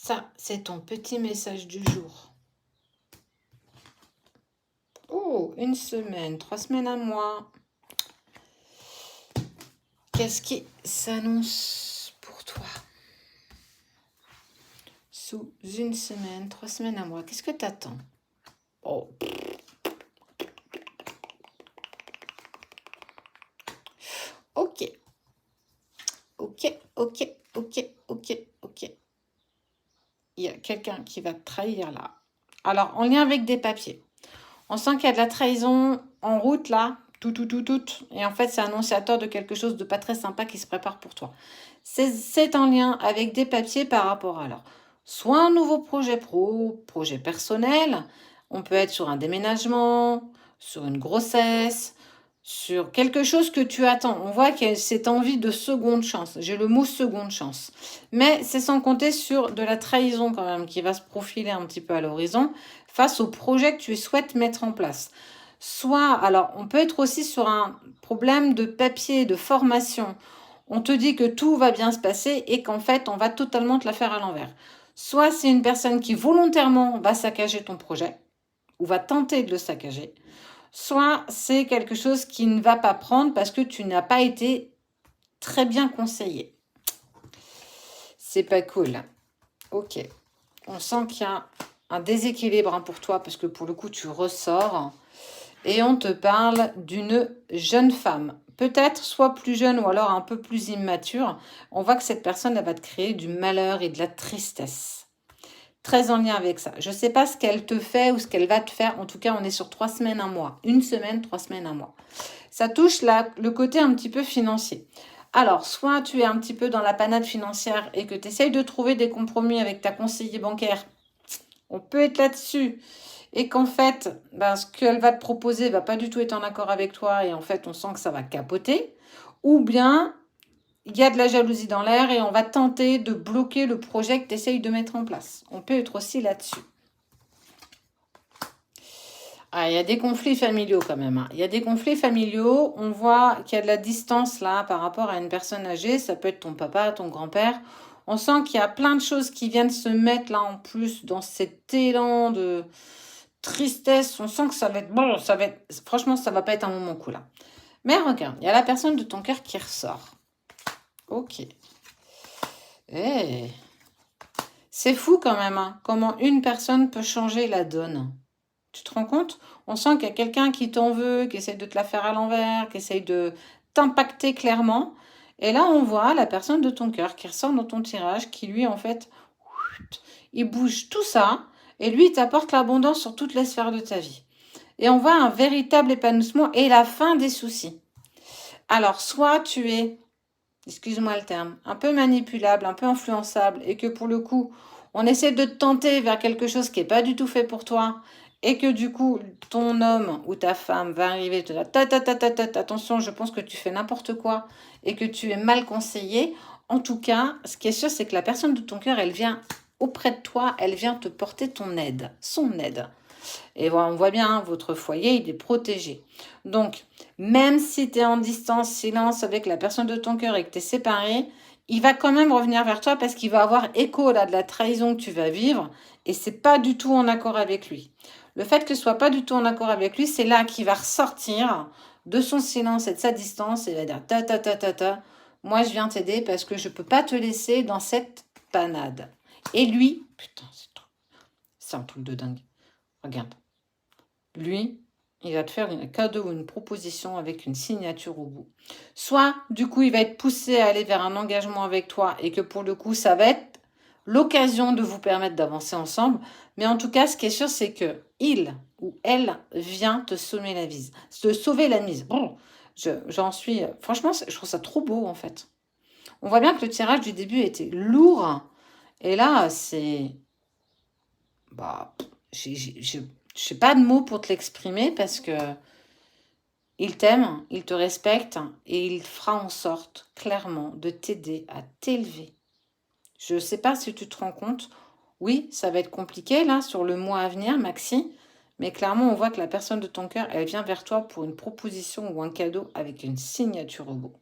Ça, c'est ton petit message du jour. Oh, 1 semaine, 3 semaines, un mois. Qu'est-ce qui s'annonce pour toi? Sous 1 semaine, 3 semaines, un mois. Qu'est-ce que tu attends? Oh. Ok. Ok. Il y a quelqu'un qui va te trahir là. Alors, en lien avec des papiers. On sent qu'il y a de la trahison en route là. Tout. Et en fait, c'est annonciateur de quelque chose de pas très sympa qui se prépare pour toi. C'est en lien avec des papiers par rapport à alors. Soit un nouveau projet pro, projet personnel. On peut être sur un déménagement, sur une grossesse, sur quelque chose que tu attends. On voit qu'il y a cette envie de seconde chance. J'ai le mot seconde chance. Mais c'est sans compter sur de la trahison quand même qui va se profiler un petit peu à l'horizon face au projet que tu souhaites mettre en place. Soit, alors on peut être aussi sur un problème de papier, de formation. On te dit que tout va bien se passer et qu'en fait on va totalement te la faire à l'envers. Soit c'est une personne qui volontairement va saccager ton projet ou va tenter de le saccager. Soit c'est quelque chose qui ne va pas prendre parce que tu n'as pas été très bien conseillé. C'est pas cool. Ok. On sent qu'il y a un déséquilibre pour toi parce que pour le coup tu ressors et on te parle d'une jeune femme. Peut-être soit plus jeune ou alors un peu plus immature. On voit que cette personne elle va te créer du malheur et de la tristesse. Très en lien avec ça. Je ne sais pas ce qu'elle te fait ou ce qu'elle va te faire. En tout cas, on est sur 3 semaines, un mois. 1 semaine, 3 semaines, un mois. Ça touche le côté un petit peu financier. Alors, soit tu es un petit peu dans la panade financière et que tu essayes de trouver des compromis avec ta conseiller bancaire. On peut être là-dessus. Et qu'en fait, ce qu'elle va te proposer ne va pas du tout être en accord avec toi. Et en fait, on sent que ça va capoter. Ou bien, il y a de la jalousie dans l'air et on va tenter de bloquer le projet que tu essayes de mettre en place. On peut être aussi là-dessus. Ah, il y a des conflits familiaux quand même. Il y a des conflits familiaux. On voit qu'il y a de la distance là par rapport à une personne âgée. Ça peut être ton papa, ton grand-père. On sent qu'il y a plein de choses qui viennent se mettre là en plus dans cet élan de tristesse. On sent que ça va être bon. Franchement, ça va pas être un moment cool là. Mais regarde, il y a la personne de ton cœur qui ressort. Ok. C'est fou quand même, comment une personne peut changer la donne. Tu te rends compte? On sent qu'il y a quelqu'un qui t'en veut, qui essaye de te la faire à l'envers, qui essaye de t'impacter clairement. Et là, on voit la personne de ton cœur qui ressort dans ton tirage, qui lui, en fait, il bouge tout ça, et lui, il t'apporte l'abondance sur toutes les sphères de ta vie. Et on voit un véritable épanouissement et la fin des soucis. Alors, soit tu es excuse-moi le terme, un peu manipulable, un peu influençable, et que pour le coup, on essaie de te tenter vers quelque chose qui n'est pas du tout fait pour toi, et que du coup, ton homme ou ta femme va arriver et te dire attention, je pense que tu fais n'importe quoi, et que tu es mal conseillé. En tout cas, ce qui est sûr, c'est que la personne de ton cœur, elle vient auprès de toi, elle vient te porter ton aide, son aide. Et voilà, on voit bien, votre foyer, il est protégé. Donc, même si tu es en distance, silence avec la personne de ton cœur et que tu es séparé, il va quand même revenir vers toi parce qu'il va avoir écho là, de la trahison que tu vas vivre et c'est pas du tout en accord avec lui. Le fait que ce soit pas du tout en accord avec lui, c'est là qu'il va ressortir de son silence et de sa distance et il va dire moi je viens t'aider parce que je peux pas te laisser dans cette panade. Et lui, putain, c'est un truc de dingue. Regarde. Lui, il va te faire un cadeau ou une proposition avec une signature au bout. Soit, du coup, il va être poussé à aller vers un engagement avec toi et que pour le coup, ça va être l'occasion de vous permettre d'avancer ensemble. Mais en tout cas, ce qui est sûr, c'est que il ou elle vient te sauver la mise. Te sauver la mise. Bon, j'en suis... Franchement, je trouve ça trop beau, en fait. On voit bien que le tirage du début était lourd. Et là, c'est... je n'ai pas de mots pour te l'exprimer parce que il t'aime, il te respecte et il fera en sorte clairement de t'aider à t'élever. Je ne sais pas si tu te rends compte. Oui, ça va être compliqué là sur le mois à venir, Maxi, mais clairement on voit que la personne de ton cœur, elle vient vers toi pour une proposition ou un cadeau avec une signature au bout.